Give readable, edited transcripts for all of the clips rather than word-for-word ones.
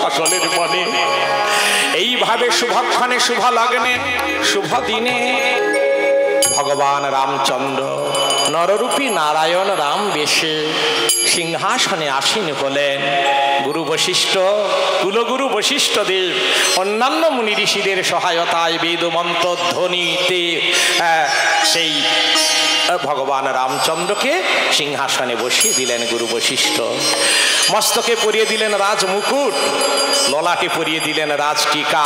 সকলের মনে। এইভাবে শুভক্ষণে শুভ লগ্নে শুভ দিনে ভগবান রামচন্দ্র নররূপী নারায়ণ রাম বেশে সিংহাসনে আসীন হলেন। গুরু বশিষ্ঠ, কুলগুরু বশিষ্ঠ দেব অন্যান্য মুনি ঋষিদের সহায়তায় বেদমন্ত্র ধ্বনিতে সেই ভগবান রামচন্দ্রকে সিংহাসনে বসিয়ে দিলেন গুরু বশিষ্ঠ। মস্তকে পরিয়ে দিলেন রাজ মুকুট, ললাটে পরিয়ে দিলেন রাজ টিকা।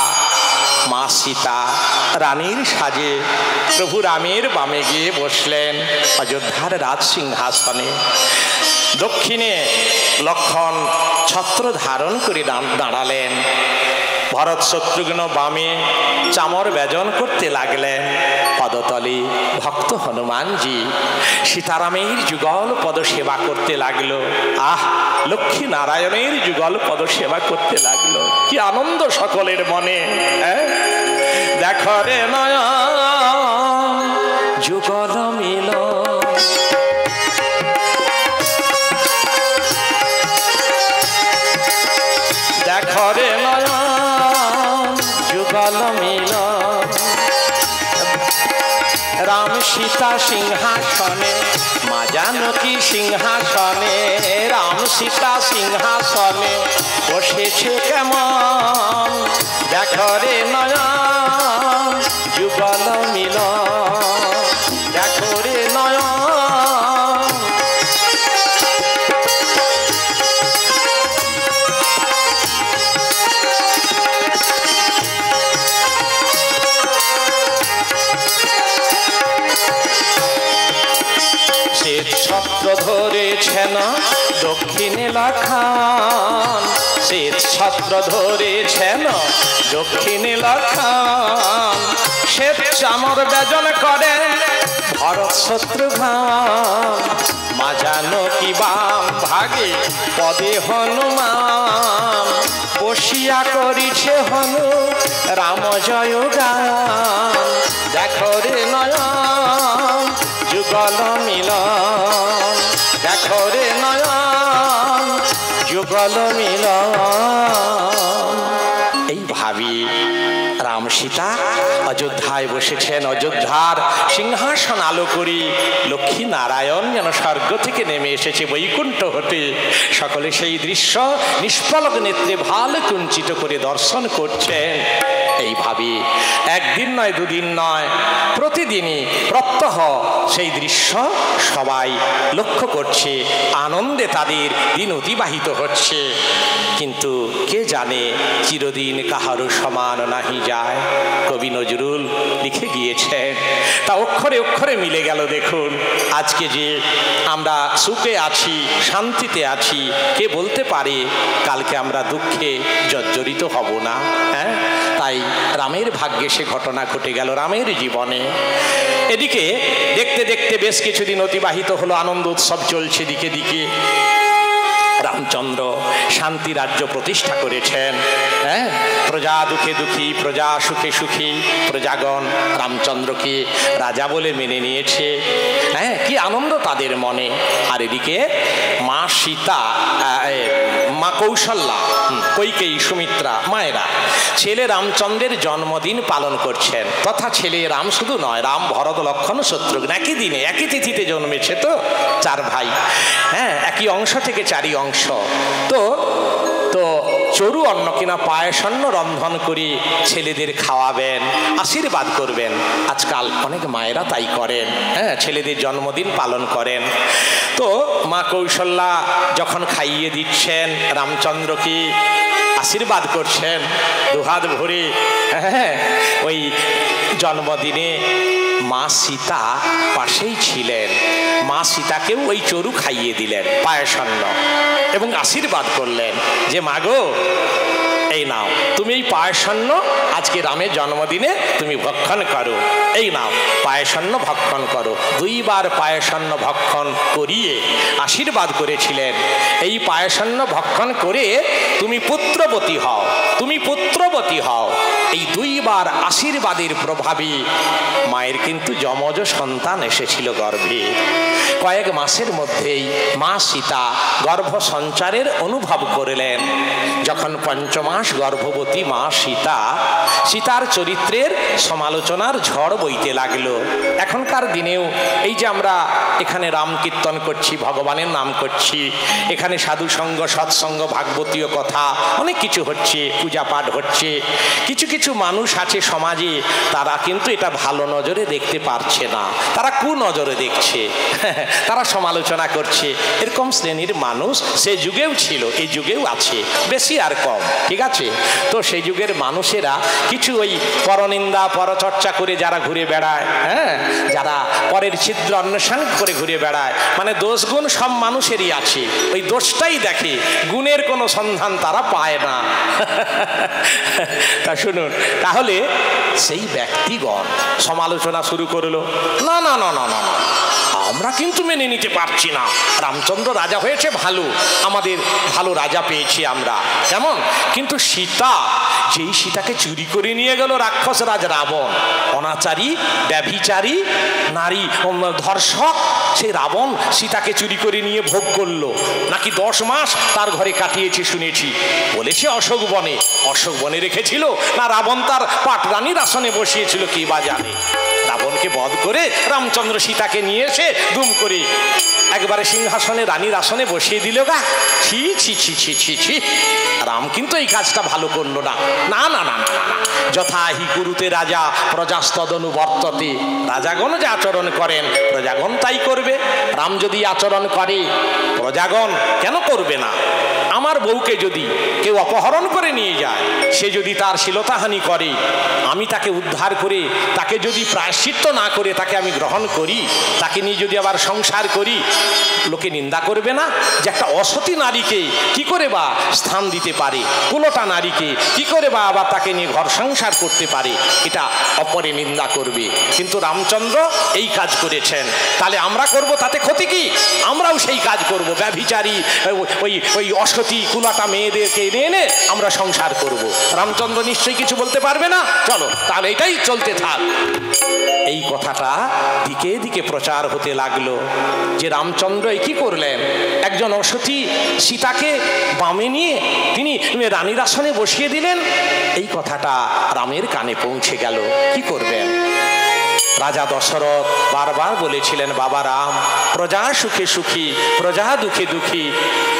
মা সীতা রানীর সাজে প্রভু রামের বামে গিয়ে বসলেন অযোধ্যার রাজ সিংহাসনে। দক্ষিণে লক্ষণ ছত্র ধারণ করে দাঁড়ালেন। ভরত শত্রুঘ্ন বামে চামর ব্যজন করতে লাগলেন। পদতলে ভক্ত হনুমানজি সীতারামের যুগল পদ সেবা করতে লাগলো। আহ, লক্ষ্মী নারায়ণের যুগল পদ সেবা করতে লাগলো। কি আনন্দ সকলের মনে। দেখো রে নয়া যুগল মিল, দেখো রে নয়া যুগল মিল। রাম সীতা সিংহাসনে, মা জানকী সিংহাসনে, রাম সীতা সিংহাসনে বসেছে কেমন। দেখো রে নয়া যুগল মিল, দেখো রে নয়া। ছত্র ধরেছেন দক্ষিণে লক্ষণ, শ্বেত ছত্র ধরেছেন দক্ষিণে লক্ষণ। শ্বেত চামর ব্যজন করেন ভরত শত্রুঘ্ন, মা জানকী বাম ভাগে পদে হনুমান। বসিয়া করিছে হনু রাম জয় গান। দেখো রে নয়ন যুগল মিলন, দেখো রে নয়ন যুগল মিলন। এই ভাবি রাম সীতা অযোধ্যায় বসেছেন। অযোধ্যার সিংহাসন আলো করি লক্ষ্মী নারায়ণ যেন স্বর্গ থেকে নেমে এসেছে বৈকুণ্ঠ হতে। সকলে সেই দৃশ্য নিষ্পলক নেত্রে ভালো কুঞ্চিত করে দর্শন করছেন। এইভাবে একদিন নয়, দুদিন নয়, প্রতিদিনই প্রত্যহ সেই দৃশ্য সবাই লক্ষ্য করছে। আনন্দে তাদের দিন অতিবাহিত হচ্ছে। কিন্তু কে জানে চিরদিন কাহারও সমান নাহি যায়। কবি নজরুল লিখে গিয়েছেন, তা অক্ষরে অক্ষরে মিলে গেল। দেখুন আজকে যে আমরা সুখে আছি, শান্তিতে আছি, কে বলতে পারে কালকে আমরা দুঃখে জর্জরিত হব না। হ্যাঁ, তাই রামের ভাগ্যে সে ঘটনা ঘটে গেল রামের জীবনে। এদিকে দেখতে দেখতে বেশ কিছুদিন অতিবাহিত হলো, আনন্দ উৎসব চলছে দিকে দিকে। রামচন্দ্র শান্তি রাজ্য প্রতিষ্ঠা করেছেন। হ্যাঁ, প্রজা দুঃখে দুঃখী, প্রজা সুখে সুখী, প্রজাগণ রামচন্দ্রকে রাজা বলে মেনে নিয়েছে। হ্যাঁ, কি আনন্দ তাদের মনে। আর এদিকে মা সীতা, মা কৌশল্যা, কৈকেয়ী, সুমিত্রা মায়েরা ছেলে রামচন্দ্রের জন্মদিন পালন করছেন। তথা ছেলে রাম শুধু নয়, রাম ভরত লক্ষণ শত্রুঘ্ন একই দিনে একই তিথিতে জন্মেছে তো, চার ভাই। হ্যাঁ, একই অংশ থেকে চারি অংশ। তো চরু অন্ন কিনা পায়সন্ন রন্ধন করে ছেলেদের খাওয়াবেন, আশীর্বাদ করবেন। আজকাল অনেক মায়েরা তাই করেন। হ্যাঁ, ছেলেদের জন্মদিন পালন করেন। তো মা কৌশল্যা যখন খাইয়ে দিচ্ছেন রামচন্দ্রকে, আশীর্বাদ করছেন দুহাত ভরে। হ্যাঁ, ওই জন্মদিনে মা সীতা পাশেই ছিলেন। মা সীতাকেও ওই চরু খাইয়ে দিলেন পায়সান্ন এবং আশীর্বাদ করলেন যে মাগো এই নাও তুমি এই পায়সান্ন আজকে রামের জন্মদিনে তুমি ভক্ষণ করো, এই নাও পায়সান্ন ভক্ষণ করো। 2 বার পায়সান্ন ভক্ষণ করিয়ে আশীর্বাদ করেছিলেন, এই পায়সান্ন ভক্ষণ করে তুমি পুত্রবতী হও, তুমি পুত্রবতী হও। এই 2 বার আশীর্বাদের প্রভাবে মায়ের কিন্তু যমজ সন্তান এসেছিল গর্ভে। কয়েক মাসের মধ্যেই মা সীতা গর্ভ সঞ্চারের অনুভব করলেন। যখন 5 মাস গর্ভবতী মা সীতার চরিত্রের সমালোচনার ঝড় বইতে লাগলো। এখনকার দিনেও এই যে আমরা এখানে রাম কীর্তন করছি, ভগবানের নাম করছি, এখানে সাধুসঙ্গ, সৎসঙ্গ, ভাগবতীয় কথা অনেক কিছু হচ্ছে, পূজা পাঠ হচ্ছে, কিছু কিছু মানুষ আছে সমাজে তারা কিন্তু এটা ভালো নজরে দেখতে পারছে না, তারা কুনজরে দেখছে, তারা সমালোচনা করছে। এরকম শ্রেণীর মানুষ সে যুগেও ছিল, এই যুগেও আছে, বেশি আর কম, ঠিক আছে? তো সেই যুগের মানুষেরা কিছু ওই পরনিন্দা পরচর্চা করে যারা ঘুরে বেড়ায়, হ্যাঁ, যারা পরের ছিদ্র অন্বেষণ করে ঘুরে বেড়ায়, মানে দোষ গুণ সব মানুষেরই আছে, ওই দোষটাই দেখে, গুণের কোনো সন্ধান তারা পায় না। তা শুনুন, তাহলে সেই ব্যক্তিগণ সমালোচনা শুরু করলো, না না না না না না, আমরা কিন্তু মেনে নিতে পারছি না, রামচন্দ্র রাজা হয়েছে ভালো, আমাদের ভালো রাজা পেয়েছি আমরা, কেমন? কিন্তু সীতা, যেই সীতাকে চুরি করে নিয়ে গেল রাক্ষস রাজ রাবণ, অনাচারী ব্যভিচারী নারী ধর্ষক, সেই রাবণ সীতাকে চুরি করে নিয়ে ভোগ করলো, নাকি 10 মাস তার ঘরে কাটিয়েছে শুনেছি, বলেছে অশোক বনে, অশোক বনে রেখেছিল না রাবণ তার পাটরানীর আসনে বসিয়েছিল, কি বা জানে। রাবণকে বধ করে রামচন্দ্র সীতাকে নিয়ে এসে দুম করে একবারে সিংহাসনে রানীর আসনে বসিয়ে দিল গা। ছি ছি ছি ছি ছি ছি, রাম কিন্তু এই কাজটা ভালো করলো না। না না না না না, যথা হি কুরুতে রাজা প্রজাস্তদনুবর্ততে, রাজাগণ যে আচরণ করেন প্রজাগণ তাই করবে। রাম যদি আচরণ করে প্রজাগণ কেন করবে না? আমার বউকে যদি কেউ অপহরণ করে নিয়ে যায়, সে যদি তার শ্লীলতাহানি করে, আমি তাকে উদ্ধার করে তাকে যদি প্রায়শ্চিত্ত না করে তাকে আমি গ্রহণ করি, তাকে নিয়ে যদি আবার সংসার করি, লোকে নিন্দা করবে না যে একটা অসতী নারীকে কি করে বা স্থান দিতে পারে, কুলটা নারীকে কি করে বা আবার তাকে নিয়ে ঘর সংসার করতে পারে, এটা অপরে নিন্দা করবে। কিন্তু রামচন্দ্র এই কাজ করেছেন, তাহলে আমরা করব তাতে ক্ষতি কি? আমরাও সেই কাজ করব, ব্যভিচারী ওই অসতী কুলাটা মেয়েদেরকে এনে আমরা সংসার করব। রামচন্দ্র নিশ্চয়ই কিছু বলতে পারবে না, চলো তাহলে এটাই চলতে থাক। এই কথাটা দিকে দিকে প্রচার হতে লাগলো যে রামচন্দ্র কি করলেন, একজন অসতী সীতাকে বামে নিয়ে তিনি রানীর আসনে বসিয়ে দিলেন। এই কথাটা রামের কানে পৌঁছে গেল, কি করবেন? রাজা দশরথ বারবার বলেছিলেন, বাবা রাম, প্রজা সুখে সুখী, প্রজা দুঃখে দুঃখী,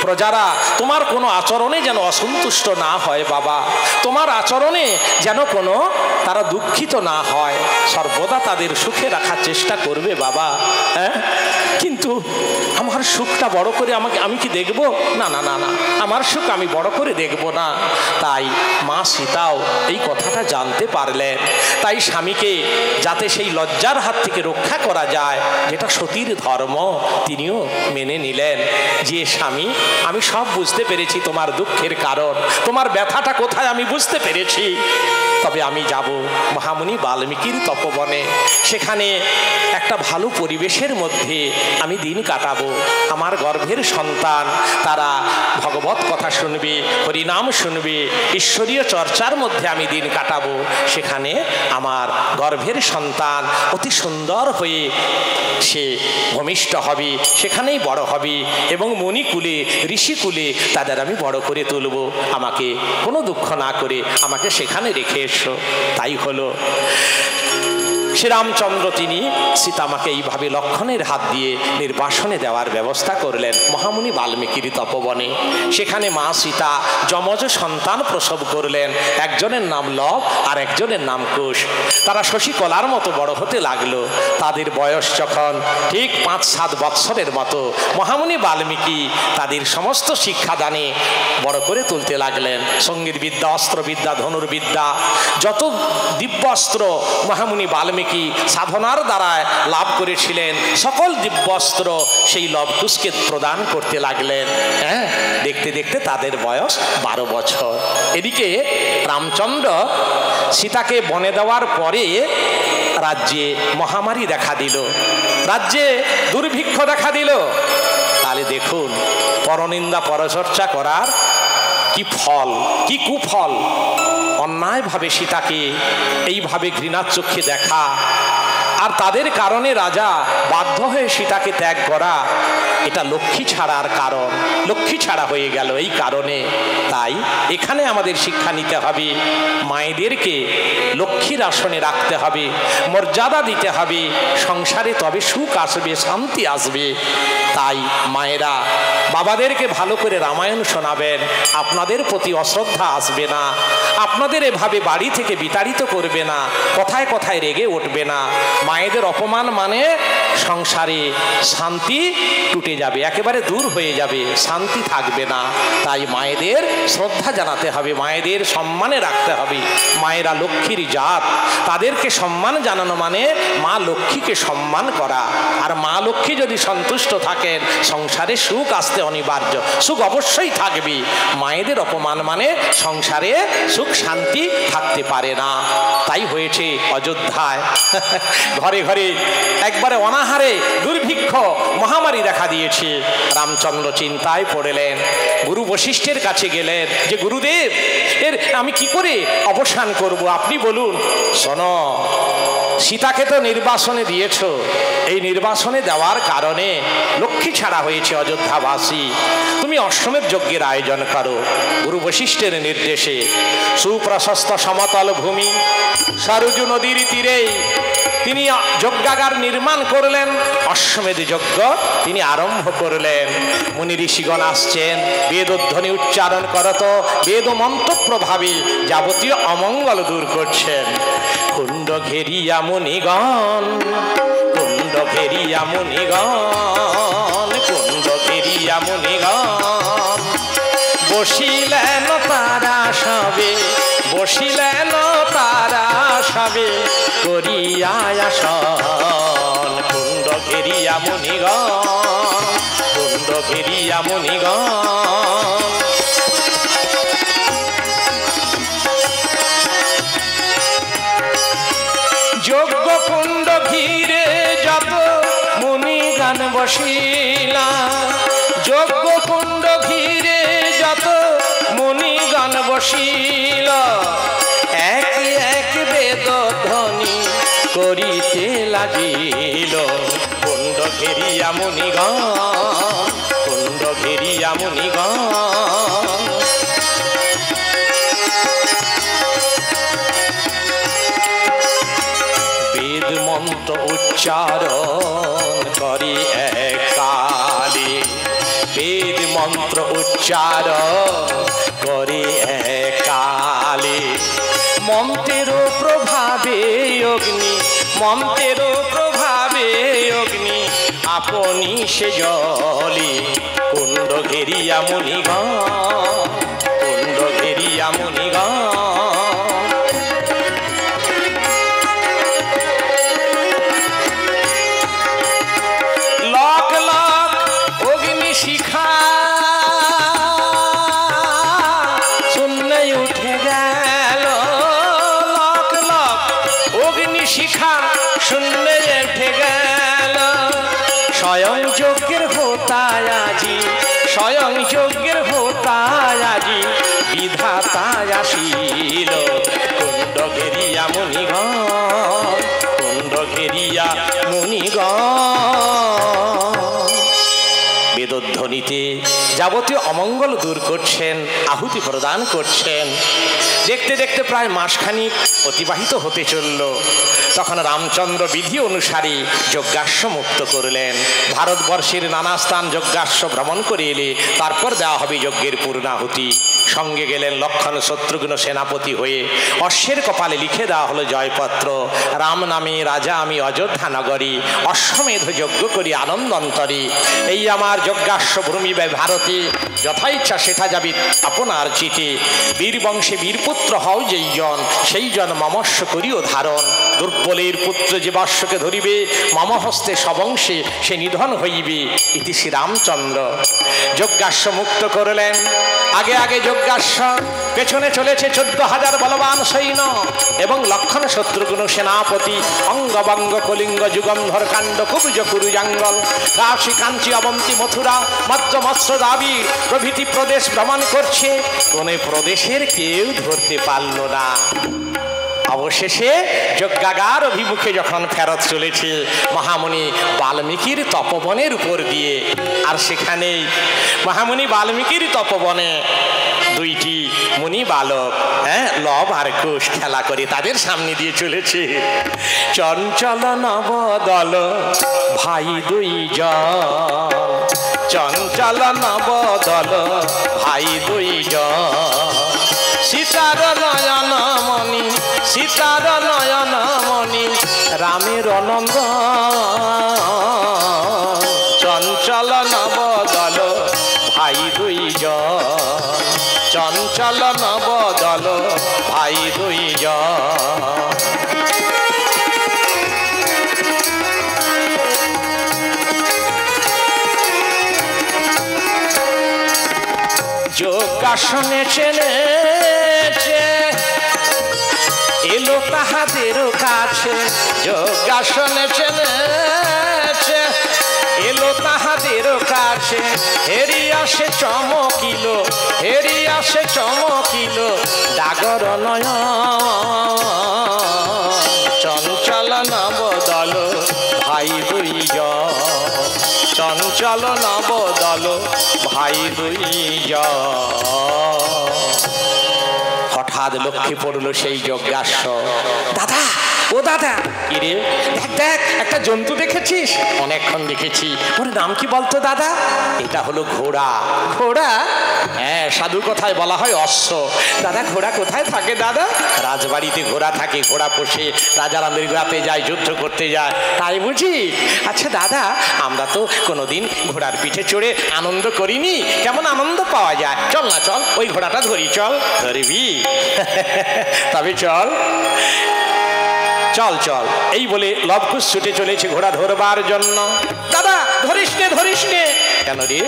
প্রজারা তোমার কোনো আচরণে যেন অসন্তুষ্ট না হয় বাবা, তোমার আচরণে যেন কোনো তারা দুঃখিত না হয়, সর্বদা তাদের সুখে রাখার চেষ্টা করবে বাবা। হ্যাঁ, কিন্তু আমার সুখটা বড় করে আমি কি দেখব? না না না না, আমার সুখ আমি বড় করে দেখব না। তাই মা সীতাও এই কথাটা জানতে পারলেন, তাই স্বামীকে যাতে সেই লজ্জার হাত থেকে রক্ষা করা যায়, যেটা সতীর ধর্ম, তিনিও মেনে নিলেন যে স্বামী, আমি সব বুঝতে পেরেছি, তোমার দুঃখের কারণ, তোমার ব্যথাটা কোথায় আমি বুঝতে পেরেছি, তবে আমি যাব মহামুনি বাল্মীকির তপবনে, সেখানে একটা ভালো পরিবেশের মধ্যে আমি দিন কাটাবো। আমার গর্ভের সন্তান তারা ভগবত কথা শুনবে, হরিনাম শুনবে, ঈশ্বরীয় চর্চার মধ্যে আমি দিন কাটাবো। সেখানে আমার গর্ভের সন্তান অতি সুন্দর হয়ে সে ভূমিষ্ঠ হবে, সেখানেই বড় হবে এবং মণিকুলে ঋষিকুলে তাদের আমি বড় করে তুলব। আমাকে কোনো দুঃখ না করে আমাকে সেখানে রেখে এসো। তাই হলো, শ্রীরামচন্দ্র তিনি সীতামাকে এইভাবে লক্ষণের হাত দিয়ে নির্বাসনে দেওয়ার ব্যবস্থা করলেন মহামুনি বাল্মীকির তপবনে। সেখানে মা সীতা যমজ সন্তান প্রসব করলেন, একজনের নাম লব আর একজনের নাম কুশ। তারা শশীকলার মতো বড় হতে লাগলো। তাদের বয়স যখন ঠিক 5-7 বৎসরের মতো, মহামুনি বাল্মীকি তাদের সমস্ত শিক্ষাদানে বড় করে তুলতে লাগলেন। সঙ্গীত বিদ্যা, অস্ত্রবিদ্যা, ধনুর্বিদ্যা, যত দিব্যাস্ত্র মহামুনি বাল্মীকি বাল্মীকি সাধনার দ্বারা লাভ করেছিলেন সকল দিব্যস্ত্র সেই লবকুশকে প্রদান করতে লাগলেন। হ্যাঁ, দেখতে দেখতে তাদের বয়স 12 বছর। এদিকে রামচন্দ্র সীতাকে বনে দেওয়ার পরে রাজ্যে মহামারী দেখা দিল, রাজ্যে দুর্ভিক্ষ দেখা দিল। তাহলে দেখুন পরনিন্দা পরচর্চা করার কি ফল, কি কুফল। অন্যায়ভাবে সীতাকে এইভাবে ঘৃণার চক্ষে দেখা, আর তাদের কারণে রাজা বাধ্য হয়ে সীতাকে ত্যাগ করা, এটা লক্ষ্মী ছাড়ার কারণ, লক্ষ্মী ছাড়া হয়ে গেল এই কারণে। তাই এখানে আমাদের শিক্ষা নিতে হবে, মায়েদেরকে লক্ষ্মীর আসনে রাখতে হবে, মর্যাদা দিতে হবে, সংসারে তবে সুখ আসবে, শান্তি আসবে। তাই মায়েরা বাবাদেরকে ভালো করে রামায়ণ শোনাবেন, আপনাদের প্রতি অশ্রদ্ধা আসবে না, আপনাদের এভাবে বাড়ি থেকে বিতাড়িত করবে না, কথায় কথায় রেগে উঠবে না। মায়েদের অপমান মানে সংসারে শান্তি টুটে যাবে, একেবারে দূর হয়ে যাবে, শান্তি থাকবে না। তাই মায়েদের শ্রদ্ধা জানাতে হবে, মায়েদের সম্মানে রাখতে হবে। মায়েরা লক্ষ্মীর জাত, তাদেরকে সম্মান জানানো মানে মা লক্ষ্মীকে সম্মান করা। আর মা লক্ষ্মী যদি সন্তুষ্ট থাকেন, সংসারে সুখ আসতে অনিবার্য, সুখ অবশ্যই থাকবে। মায়েদের অপমান মানে সংসারে সুখ শান্তি থাকতে পারে না। তাই হয়েছে অযোধ্যায় ঘরে ঘরে একবারে অনাহারে দুর্ভিক্ষ মহামারী দেখা দিয়েছে। রামচন্দ্র চিন্তায় পড়লেন, গুরু বশিষ্ঠের কাছে গেলেন যে গুরুদেব, এর আমি কি করে অবসান করব, আপনি বলুন। শোনো, সীতাকে তো নির্বাসনে দিয়েছ, এই নির্বাসনে দেওয়ার কারণে লক্ষ্মী ছাড়া হয়েছে অযোধ্যাবাসী। তুমি অশ্বমেধ যজ্ঞের আয়োজন করো। গুরু বশিষ্ঠের নির্দেশে সুপ্রশস্ত সমতল ভূমি সরযূ নদীর তীরে তিনি যজ্ঞাগার নির্মাণ করলেন, অশ্বমেধ যজ্ঞ তিনি আরম্ভ করলেন। মুনি ঋষিগণ আসছেন, বেদধ্বনি উচ্চারণ করত, বেদ মন্ত্র প্রভাবে যাবতীয় অমঙ্গল দূর করছেন। কুণ্ড ঘেরিয়া মুনিগণ, কুণ্ড ঘেরিয়া মুনিগণ, কুণ্ড ঘেরিয়া মুনিগণ, বসিলেন তারা সবে, বসিলেন তারা সবে করিয়া আসন। কুণ্ড ঘেরিয়া মুনিগণ, কুণ্ড ঘেরিয়া মুনিগণ, যজ্ঞ কুণ্ড ঘিরে যত মুনিগণ বসিলা, যজ্ঞ কুণ্ড ঘিরে যত মুনিগণ বসিল, এক এক বেদ ধ্বনি করিতে লাগিল। কুণ্ড ঘেরিয়া মুনিগণ, কুণ্ড ঘেরিয়া মুনিগণ, বেদ মন্ত্র উচ্চারণ করি একালে, বেদ মন্ত্র উচ্চারণ করি একালে, মন্ত্রের প্রভাবে অগ্নি, মন্ত্রের প্রভাবে অগ্নি আপনি সে জলে। কুণ্ড ঘেরিয়া মুনিগণ, কুণ্ড ঘেরিয়া মুনিগণ, লক লক অগ্নি শিখা শূন্যে উঠে গেল, লক লক অগ্নি শিখা শূন্যে উঠে গেল। স্বয়ং যজ্ঞের হোতায় আজি, স্বয়ং যজ্ঞের হোতায় আজি বিধাতা আসিল। কুণ্ড ঘেরিয়া মুনিগণ, কুণ্ড ঘেরিয়া মুনিগণ, বেদধ্বনিতে যাবতীয় অমঙ্গল দূর করছেন, আহুতি প্রদান করছেন। দেখতে দেখতে প্রায় মাসখানিক অতিবাহিত হতে চলল। তখন রামচন্দ্র বিধি অনুসারে যজ্ঞাশ্ব মুক্ত করলেন। ভারতবর্ষের নানা স্থান যজ্ঞাশ্ব ভ্রমণ করে এলে তারপর দেওয়া হবে যজ্ঞের পূর্ণাহুতি। সঙ্গে গেলেন লক্ষণ শত্রুঘ্ন সেনাপতি হয়ে। অশ্বের কপালে লিখে দেওয়া হলো জয়পত্র, রাম নামে রাজা আমি অযোধ্যা নগরী, অশ্বমেধ যজ্ঞ করি আনন্দ অন্তরী। এই আমার যজ্ঞাশ্ব ভূমিবে ভারতে, যথা ইচ্ছা সেথা যাবি আপনার চিতে। বীর বংশে বীরপুত্র হও যেই জন, সেই জন মমস্য করিও ধারণ। দুর্বলের পুত্র যে বর্ষকে ধরিবে, মম হস্তে সবংশে সে নিধন হইবে। ইতি শ্রীরামচন্দ্র। যজ্ঞাশ্ব মুক্ত করলেন, আগে আগে যজ্ঞাশ্ব, পেছনে চলেছে 14,000 বলবান সৈন্য এবং লক্ষণ শত্রুঘ্ন সেনাপতি। অঙ্গবঙ্গ কলিঙ্গ যুগন্ধর কাণ্ড কুব্জ কুরুজাঙ্গল, কাশী কাঞ্চি অবন্তী মথুরা মধ্য মৎস্য দাবি প্রভৃতি প্রদেশ ভ্রমণ করছে। কোন প্রদেশের কেউ ধরতে পারল না। অবশেষে যজ্ঞাগার অভিমুখে যখন ফেরত চলেছে মহামুনি বাল্মীকির তপবনের উপর দিয়ে, আর সেখানেই মহামুনি বাল্মীকির তপবনে দুইটি মুনি বালক লব আর কুশ খেলা করে তাদের সামনে দিয়ে চলেছে। চঞ্চল নবদল ভাই দুইজন, চঞ্চল নবদল ভাই দুইজন, সীতার নয়ন মণি, সীতার নয়ন মণি, রামের নন্দ। চঞ্চল নবদল ভাই দুইজন, চঞ্চল নবদল ভাই দুইজন। যোগাসনে চেনেছে এলো তাহাদের কাছে, যোগাসনে চেনেছে এলো তাহাদের কাছে। হেরিয়া সে চমকিল, হেরিয়া সে চমকিল ডাগর নয়ন। চঞ্চল নবদল ভাই দুইজন, চঞ্চল নবদল ভাই দুইজন। হঠাৎ লক্ষ্মী পড়ল সেই যজ্ঞাশ্ব। দাদা, ও দাদা, কি রে? দেখ দেখ, একটা জন্তু দেখেছিস? অনেকক্ষণ দেখেছি। ওর নাম কি বলতো দাদা? এটা হলো ঘোড়া। ঘোড়া? হ্যাঁ, সাধু কথায় বলা হয় অশ্ব। দাদা, ঘোড়া কোথায় থাকে দাদা? রাজবাড়িতে ঘোড়া থাকে, ঘোড়া পোষে, রাজারা মৃগাতে যায়, যুদ্ধ করতে যায়, তাই বুঝি? আচ্ছা দাদা, আমরা তো কোনোদিন ঘোড়ার পিঠে চড়ে আনন্দ করিনি, কেমন আনন্দ পাওয়া যায়? চল না, চল ওই ঘোড়াটা ধরি। চল, ধরবি? তবে চল চল চল। এই বলে লবকুশ ছুটে চলেছে ঘোড়া ধরবার জন্য। দাদা, ধরিস নে, ধরিস নে। কেন রে?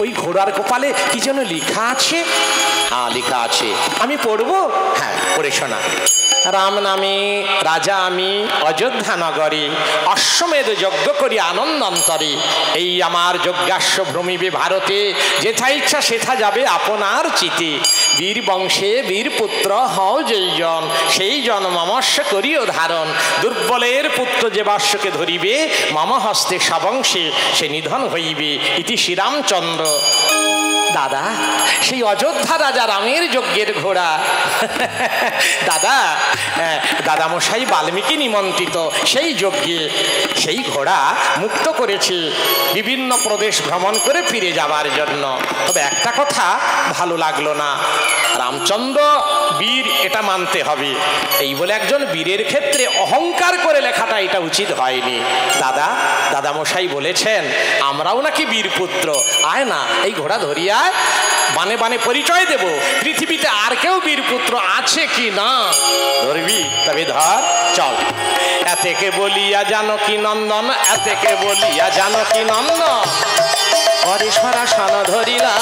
ওই ঘোড়ার কপালে কি যেন লেখা আছে। হ্যাঁ, লেখা আছে, আমি পড়বো। হ্যাঁ, পড়ে শোনা। রাম নামে রাজা আমি অযোধ্যা নগরী, অশ্বমেধ যজ্ঞ করি আনন্দ অন্তরে। এই আমার যজ্ঞাশ্ব ভ্রমিবে ভারতে, যেথা ইচ্ছা সেথা যাবে আপনার চিতে। বীর বংশে বীর পুত্র হও যেই জন, সেই জন মমস্য করিও ধারণ। দুর্বলের পুত্র যে বাস্যকে ধরিবে, মম হস্তে সবংশে সে নিধন হইবে। ইতি শ্রীরামচন্দ্র। দাদা, সেই অযোধ্যা রাজা রামের যজ্ঞের ঘোড়া। দাদা, দাদামশাই বাল্মীকি নিমন্ত্রিত সেই যজ্ঞে সেই ঘোড়া মুক্ত করেছে বিভিন্ন প্রদেশ ভ্রমণ করে ফিরে যাবার জন্য। তবে একটা কথা ভালো লাগলো না, রামচন্দ্র বীর, এটা মানতে হবে। এই বলে একজন বীরের ক্ষেত্রে অহংকার করে লেখাটা এটা উচিত হয়নি। দাদা, দাদামশাই বলেছেন আমরাও নাকি বীরপুত্র, আয় না এই ঘোড়া ধরিয়া বানে বানে পরিচয় দেব, পৃথিবীতে আর কেউ বীরপুত্র আছে কি না। ধরবি? তবে ধর, চল। এতেকে বলিয়া জানকী নন্দন, এতেকে বলিয়া জানকী নন্দন, করে সরাসন ধরিলা,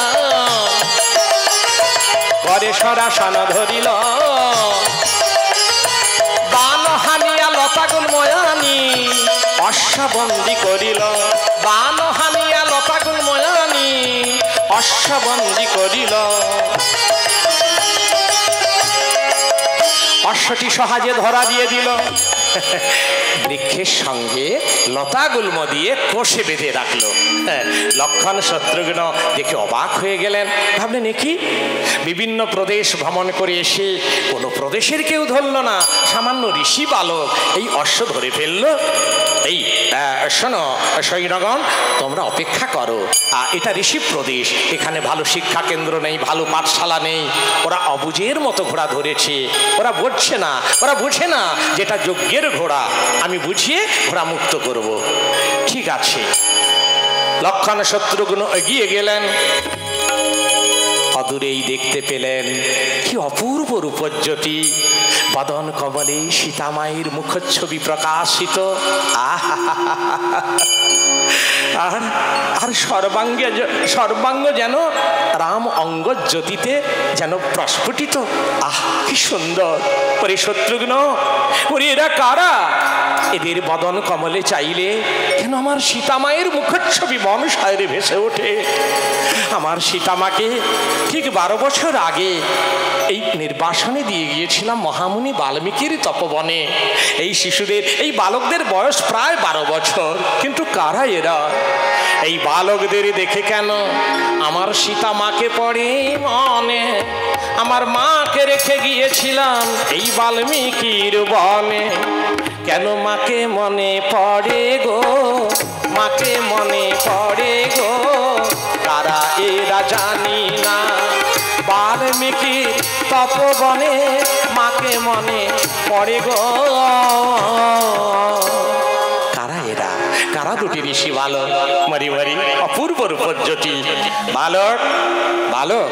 করে সরাসন ধরিল। বান হানিয়া লতাগুল ময়ানি, অশ্ববন্দী করিল। বান হানিয়া লতাগুল ময়ানি, অশ্ববন্দী করিল। অশ্বটি সহজে ধরা দিয়ে দিল। বৃক্ষের সঙ্গে লতাগুল্ম দিয়ে কোষে বেঁধে রাখলো। লক্ষ্মণ শত্রুঘ্ন দেখে অবাক হয়ে গেলেন, ভাবলেন কি বিভিন্ন প্রদেশ ভ্রমণ করে এসে কোনো প্রদেশের কেউ ধরল না, সামান্য ঋষি বালক এই অশ্ব ধরে ফেললো। এই শোনো সৈন্যগণ, তোমরা অপেক্ষা করো, এটা ঋষি প্রদেশ, এখানে ভালো শিক্ষা কেন্দ্র নেই, ভালো পাঠশালা নেই, ওরা অবুঝের মতো ঘোড়া ধরেছে, ওরা বুঝছে না, ওরা বুঝে না যেটা যজ্ঞের ঘোড়া, আমি বুঝিয়ে ঘোড়া মুক্ত করব। ঠিক আছে। লক্ষ্মণ শত্রুঘ্ন এগিয়ে গেলেন, অদূরেই দেখতে পেলেন কি অপূর্ব রূপজ্যোতি, বদন কমলে সীতামায়ের মুখচ্ছবি প্রকাশিত। আর সর্বাঙ্গ যেন রাম অঙ্গ জ্যোতিতে যেন প্রস্ফুটিত। কি সুন্দর! ওরে শত্রুঘ্ন, ওরে এরা কারা? এদের বদন কমলে চাইলে কেন আমার সীতামায়ের মুখচ্ছবি মন সায়রে ভেসে ওঠে। আমার সীতামাকে ঠিক 12 বছর আগে এই নির্বাসনে দিয়ে গিয়েছিলাম মহামুনি বাল্মীকির তপবনে। এই শিশুদের, এই বালকদের বয়স প্রায় 12 বছর, কিন্তু কারা এরা? এই বালকদের দেখে কেন আমার সীতামাকে পড়ে মনে। আমার মাকে রেখে গিয়েছিলাম এই বাল্মীকির বনে, কেন মাকে মনে পড়ে গো, মাকে মনে পড়ে গো, তারা এরা জানি না। বাল্মীকির তপবনে মাকে মনে পড়ে গো। কারা এরা? কারা দুটি ঋষি বালক? মারি মারি অপূর্ব রূপজ্যোতি। বালক, বালক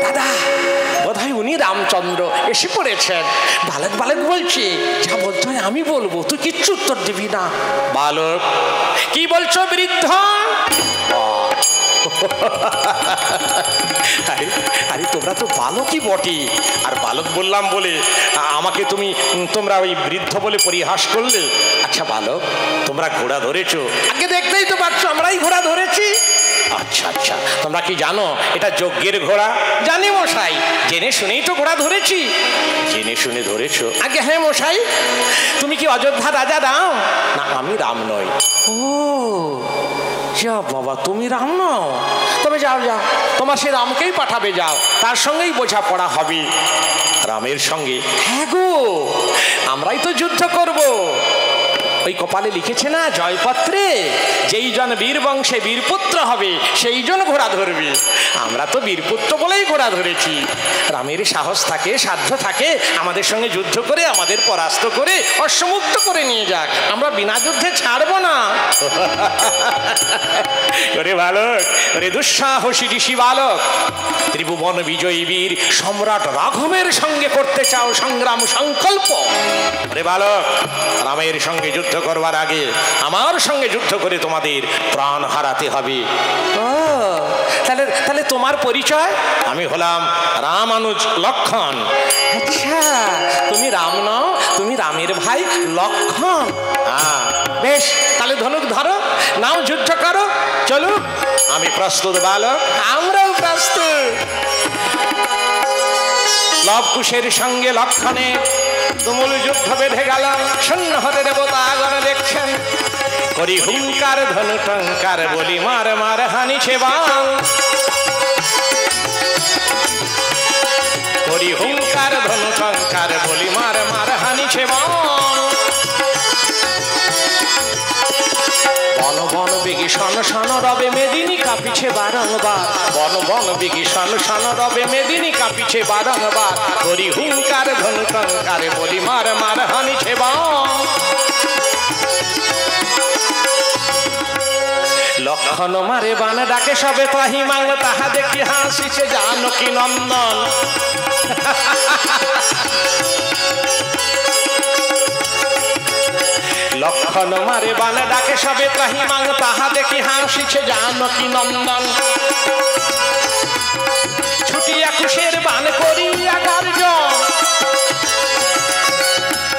দাদা, বোধহয় উনি রামচন্দ্র এসে পড়েছেন। বালক বালক বলছে, যা বলতে হয় আমি বলবো, তুই কিচ্ছু উত্তর দিবি না। বালক, কি বলছো বৃদ্ধ? আরে তোমরা তো বালকই বটে, আর বালক বললাম বলে আমাকে তোমরা ওই বৃদ্ধ বলে পরিহাস করলে। আচ্ছা বালক, তোমরা ঘোড়া ধরেছো? আগে দেখতেই তো পাচ্ছ আমরাই ঘোড়া ধরেছি। আচ্ছা আচ্ছা, তোমরা কি জানো এটা যজ্ঞের ঘোড়া? জানি মশাই, জেনে শুনেই তো ঘোড়া ধরেছি। জেনে শুনে ধরেছো? আগে হ্যাঁ মশাই। তুমি কি অযোধ্যা রাজা রাম? না, আমি রাম নই। ও যা বাবা, তুমি রাম নও? তবে যাও যাও, তোমার সে রামকেই পাঠাবে, যাও, তার সঙ্গেই বোঝাপড়া হবে। রামের সঙ্গে? হ্যাঁ গো, আমরাই তো যুদ্ধ করব। ওই কপালে লিখেছে না জয়পত্রে, যেই জন বীর বংশে বীরপুত্র হবে সেই জন ঘোড়া ধরবে। আমরা তো বীরপুত্র বলেই ঘোড়া ধরেছি। রামের সাহস থাকে, সাধ্য থাকে, আমাদের সঙ্গে যুদ্ধ করে আমাদের পরাস্ত করে অশ্বমুক্ত করে নিয়ে যাক, আমরা বিনা যুদ্ধে ছাড়বো না। ওরে বালক, ওরে দুঃসাহসী ঋষি বালক, ত্রিভুবন বিজয়ী বীর সম্রাট রাঘবের সঙ্গে করতে চাও সংগ্রাম সংকল্প? ওরে বালক, রামের সঙ্গে যুদ্ধ করবার আগে আমার সঙ্গে যুদ্ধ করে তোমাদের প্রাণ হারাতে হবে। ও তাহলে তোমার পরিচয়? আমি হলাম রামানুজ লক্ষ্মণ। আচ্ছা, তুমি রাম নও, তুমি রামের ভাই লক্ষ্মণ। বেশ, তাহলে ধনুক ধরো, নাও যুদ্ধ করো, চলো। আমি প্রস্তুত বালক। আমরাও প্রস্তুত। লবকুশের সঙ্গে লক্ষণের তুমুল যুদ্ধ বেঁধে গেল। সৈন্য হতে দেবতাগণ দেখছেন, করি হুঙ্কার ধনু টঙ্কার, বলি মার মার হানিছে বাল। করি হুঙ্কার ধনু টঙ্কার, বলি মার মার হানিছে বাল। বন বন বেগি শন শন রবে মেদিনী কাঁপিছে বারংবার। বন বন বেগি শন শন রবে মেদিনী কাঁপিছে বারংবার। করি হুঙ্কার ধনু টঙ্কার, বলি মার মার হানিছে বাল। লক্ষণ মারে বান ডাকে সবে, তাহি মাংল তাহা দেখি হাসিছে জানকী নন্দন। লক্ষণ মারে বান ডাকে সবে, তাহি মাংল তাহা দেখি হাসিছে জানকী নন্দন। ছুটিয়া কুশের বান করিয়া গর্জন,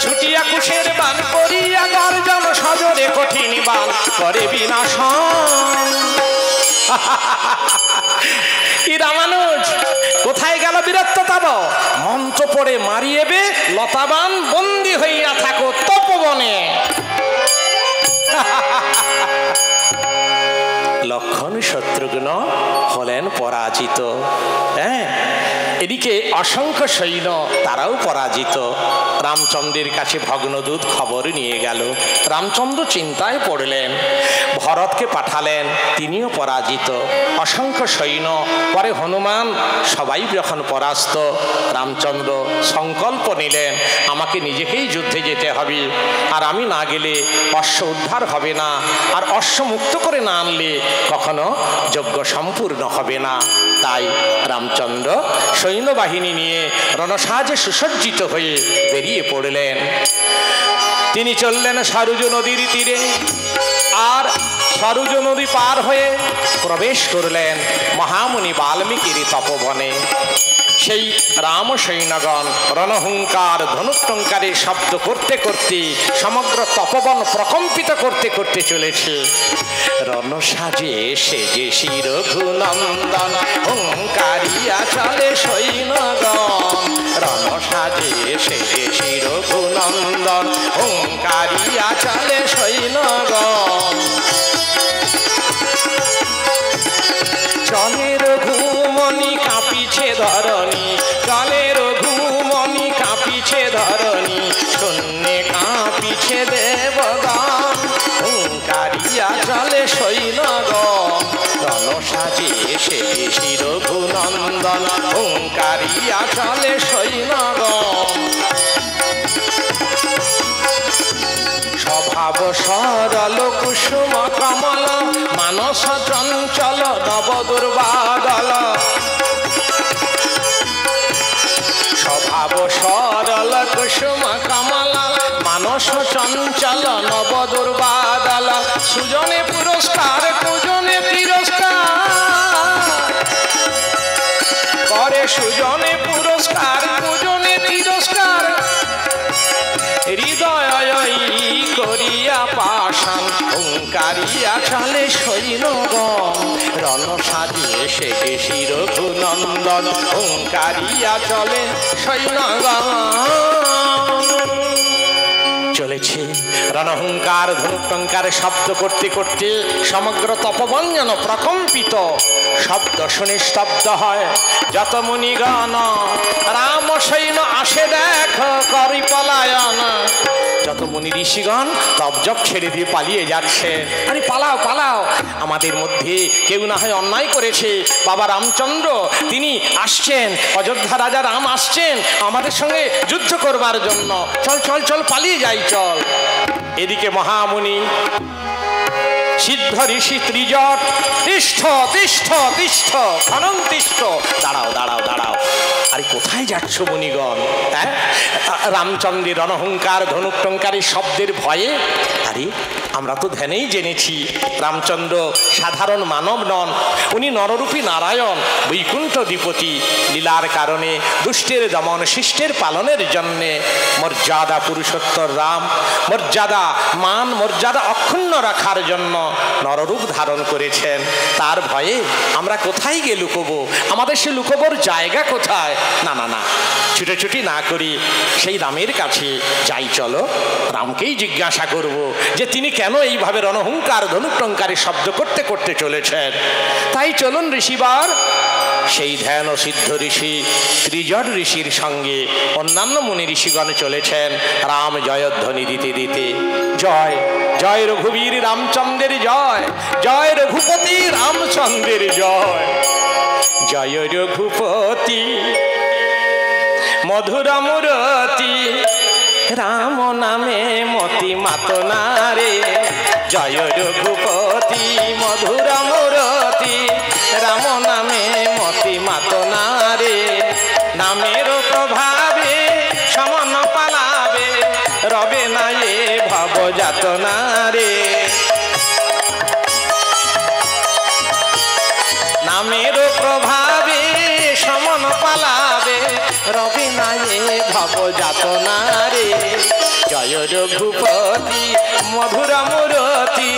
ছুটিয়া কুশের বান করিয়া গর্জন, সজরে কঠিন বান করে বিনাশন। কি রামানুজ, কোথায় গেল বীরত্ব তব? মন্ত্র পড়ে মারিয়েবে লতাবান, বন্দী হইয়া থাকো তপবনে। শত্রুঘ্ন হলেন পরাজিত। হ্যাঁ, এদিকে অসংখ্য সৈন্য তারাও পরাজিত। রামচন্দ্রের কাছে ভগ্নদূত খবর নিয়ে গেল। রামচন্দ্র চিন্তায় পড়লেন, ভরতকে পাঠালেন, তিনিও পরাজিত, অসংখ্য সৈন্য। পরে হনুমান, সবাই যখন পরাস্ত, রামচন্দ্র সংকল্প নিলেন, আমাকে নিজেকেই যুদ্ধে যেতে হবে, আর আমি না গেলে অশ্ব উদ্ধার হবে না, আর অশ্ব মুক্ত করে না আনলে কখনো যজ্ঞ সম্পূর্ণ হবে না। তাই রামচন্দ্র সৈন্যবাহিনী নিয়ে রণসাজে সুসজ্জিত হয়ে বেরিয়ে পড়লেন। তিনি চললেন সরযূ নদীর তীরে, আর সরযূ নদী পার হয়ে প্রবেশ করলেন মহামুনি বাল্মীকির তপবনে। সেই রাম সৈন্যগণ রণহুঙ্কার ধনুটঙ্কারের শব্দ করতে করতে সমগ্র তপবন প্রকম্পিত করতে করতে চলেছে। রণসাজে সেজে রঘুনন্দন হুঙ্কারিয়া চলে সৈন্যগণ। রণসাজে সেজে রঘুনন্দন হুঙ্কারিয়া চলে সৈন্যগণ। চলে রঘুমণি কাঁপিছে ধরণী, চলে রঘুমণি কাঁপিছে ধরণী, শূন্যে কাঁপিছে দেবগণ। হুঙ্কারিয়া চলে সৈন্যগণ। রণসাজে সেজে রঘুনন্দন হুঙ্কারিয়া চলে সৈন্যগণ। স্বভাব সরল কুসুম কমল, মানস চঞ্চল নব দুর্বাদল। স্বভাব সরল কুসুম কমল, মানস চঞ্চল নব দুর্বাদল। সুজনে পুরস্কার কুজনে তিরস্কার করে, সুজনে পুরস্কার কুজনে তিরস্কার। হৃদয় করিয়া পাষাণ হুঙ্কারিয়া চলে সৈন্যগণ। রণসাজে সেজে রঘুনন্দন হুঙ্কারিয়া চলে সৈন্যগণ। চলেছে রণহুঙ্কার ধনুটঙ্কার শব্দ করতে করতে সমগ্র তপবন যেন প্রকম্পিত। শব্দ শুনে স্তব্ধ হয় যত মুনিগণ। রাম সৈন্য আসে দেখ করি পলায়ন। যত মুনি ঋষিগণ তপজপ ছেড়ে দিয়ে পালিয়ে যাচ্ছে। আরে পালাও পালাও, আমাদের মধ্যে কেউ না হয় অন্যায় করেছে। বাবা রামচন্দ্র তিনি আসছেন, অযোধ্যা রাজা রাম আসছেন আমাদের সঙ্গে যুদ্ধ করবার জন্য। চল চল চল পালিয়ে যাই চল। এদিকে মহামুনি সিদ্ধ ঋষি ত্রিজট, তিষ্ঠ তিষ্ঠ তিষ্ঠ খনন তিষ্ঠ। দাঁড়াও দাঁড়াও দাঁড়াও, আরে কোথায় যাচ্ছ মুনিগণ? হ্যাঁ, রামচন্দ্রের রণহুঙ্কার ধনুটঙ্কারের শব্দের ভয়ে? আরে আমরা তো ধ্যানেই জেনেছি রামচন্দ্র সাধারণ মানব নন, উনি নররূপী নারায়ণ, বৈকুণ্ঠ অধিপতি। লীলার কারণে দুষ্টের দমন শিষ্টের পালনের জন্যে মর্যাদা পুরুষোত্তর রাম মর্যাদা মান মর্যাদা অক্ষুণ্ণ রাখার জন্য নররূপ ধারণ করেছেন। তার ভয়ে আমরা কোথায় গিয়ে লুকোবো? আমাদের সে লুকোবার জায়গা কোথায়? না না না, ছুটোছুটি না করি সেই রামের কাছে যাই। চলো রামকেই জিজ্ঞাসা করব যে তিনি কেন এইভাবে রণহুঙ্কার ধনুটঙ্কারে শব্দ করতে করতে চলেছেন। তাই চলুন ঋষিবার সেই ধ্যান ও সিদ্ধ ঋষি ত্রিজট ঋষির সঙ্গে অন্যান্য মুনি ঋষিগণ চলেছেন রাম জয়ধ্বনি দিতে দিতে। জয় জয় রঘুবীর রামচন্দ্রের জয়, জয় রঘুপতি রামচন্দ্রের জয়। জয় রঘুপতি মধুর মূরতি, রাম নামে মতি মাতনা রে। জয় রঘুপতি মধুর মূরতি, রাম নামে মতি মাতনা রে। নামের প্রভাবে সমন পালাবে, রবে না এ ভব যাতনা রে। নামের প্রভাবে সমন পালাবে, রবে না এ ভব যাতনা রে। জয় রঘুপতি মধুর মূরতি,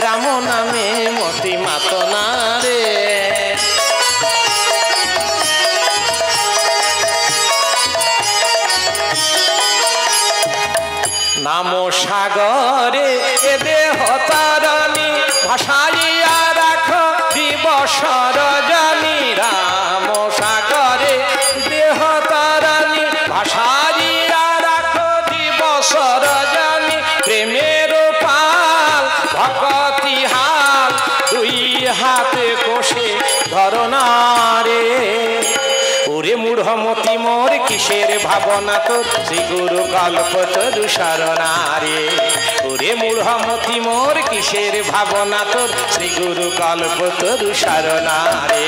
রাম নামে মতি মাতনা রে। নাম সাগরে এ দেহ তারণী, ভাসাইয়া রাখ দিব মূঢ়মতি মোর কিসের ভাবনা তোর শ্রী গুরু কল্পতরু শরণারে। ওরে মূঢ়মতি মোর কিসের ভাবনা তোর শ্রী গুরু কল্পতরু শরণারে।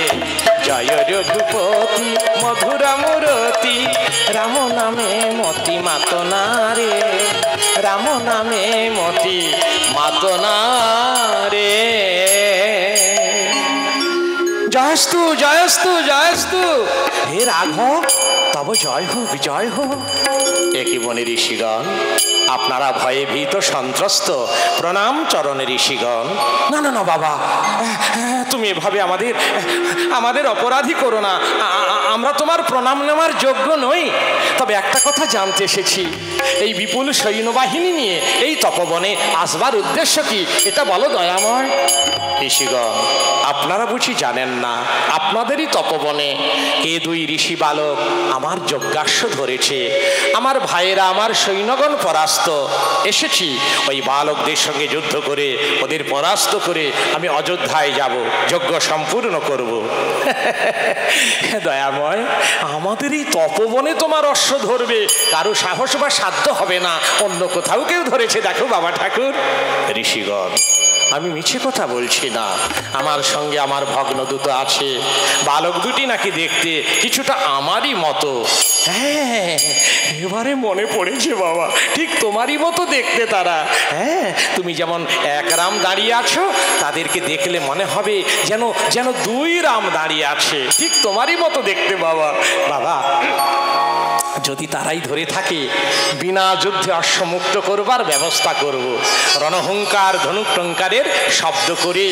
জয় রঘুপতি মধুর মূরতি রাম নামে মতি মাতনা রে। রাম নামে মতি মাতনা রে। জয়স্তু জয়স্তু জয়স্তু। হে রাঘব তব জয় হোক জয় হোক। একই বনে ঋষিগণ, আপনারা ভয়ে ভীত সন্ত্রস্ত, প্রণাম চরণে ঋষিগণ। না না না বাবা, তুমি এভাবে আমাদের অপরাধী করো না। আমরা তোমার প্রণাম নেওয়ার যোগ্য নই। তবে একটা কথা জানতে এসেছি, এই বিপুল সৈন্যবাহিনী নিয়ে এই তপবনে আসবার উদ্দেশ্য কি, এটা বলো দয়াময়। ঋষিগণ, আপনারা বুঝি জানেন না, আপনাদেরই তপবনে এ দুই ঋষি বালক আমার যজ্ঞাস্য ধরেছে। আমার ভাইয়েরা, আমার সৈন্যগণ পরাস্ত। এসেছি ওই বালকদের সঙ্গে যুদ্ধ করে ওদের পরাস্ত করে আমি অযোধ্যায় যাব, যজ্ঞ সম্পূর্ণ করব। দয়াময়, আমাদেরই তপবনে তোমার অশ্ব ধরবে, কারো সাহস বা সাধ্য হবে না। অন্য কোথাও কেউ ধরেছে দেখো বাবা ঠাকুর। ঋষিগণ, আমি মিছে কথা বলছি না। আমার সঙ্গে আমার ভগ্নদূত আছে। বালক দুটি নাকি দেখতে কিছুটা আমারই মতো। হ্যাঁ, এবারে মনে পড়েছে বাবা, ঠিক তোমারই মতো দেখতে তারা। হ্যাঁ, তুমি যেমন এক রাম দাঁড়িয়ে আছো, তাদেরকে দেখলে মনে হবে যেন যেন দুই রাম দাঁড়িয়ে আছে। ঠিক তোমারই মতো দেখতে বাবা। বাবা, যদি তারাই ধরে থাকে, বিনা যুদ্ধে অশ্বমুক্ত করবার ব্যবস্থা করব। রণহুঙ্কার ধনুটঙ্কারের শব্দ করে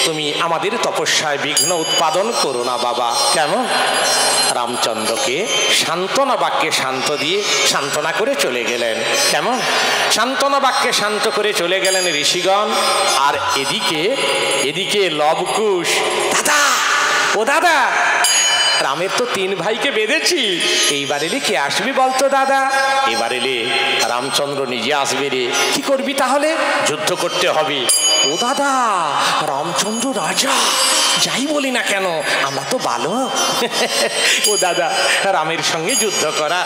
তুমি আমাদের তপস্যায় বিঘ্ন উৎপাদন করো না বাবা। কেমন? রামচন্দ্রকে সান্ত্বনা বাক্যে শান্ত দিয়ে সান্ত্বনা করে চলে গেলেন। কেমন? সান্ত্বনা বাক্যে শান্ত করে চলে গেলেন ঋষিগণ। আর এদিকে লবকুশ, দাদা ও দাদা, রামের তো 3 ভাইকে বেঁধেছি, এইবার এলে কে আসবি বলতো দাদা? এবার এলে রামচন্দ্র নিজে আসবে রে। কি করবি তাহলে? যুদ্ধ করতে হবে। ও দাদা, রামচন্দ্র রাজা, যাই বলি না কেন আমরা তো বালক। ও দাদা, রামের সঙ্গে যুদ্ধ করা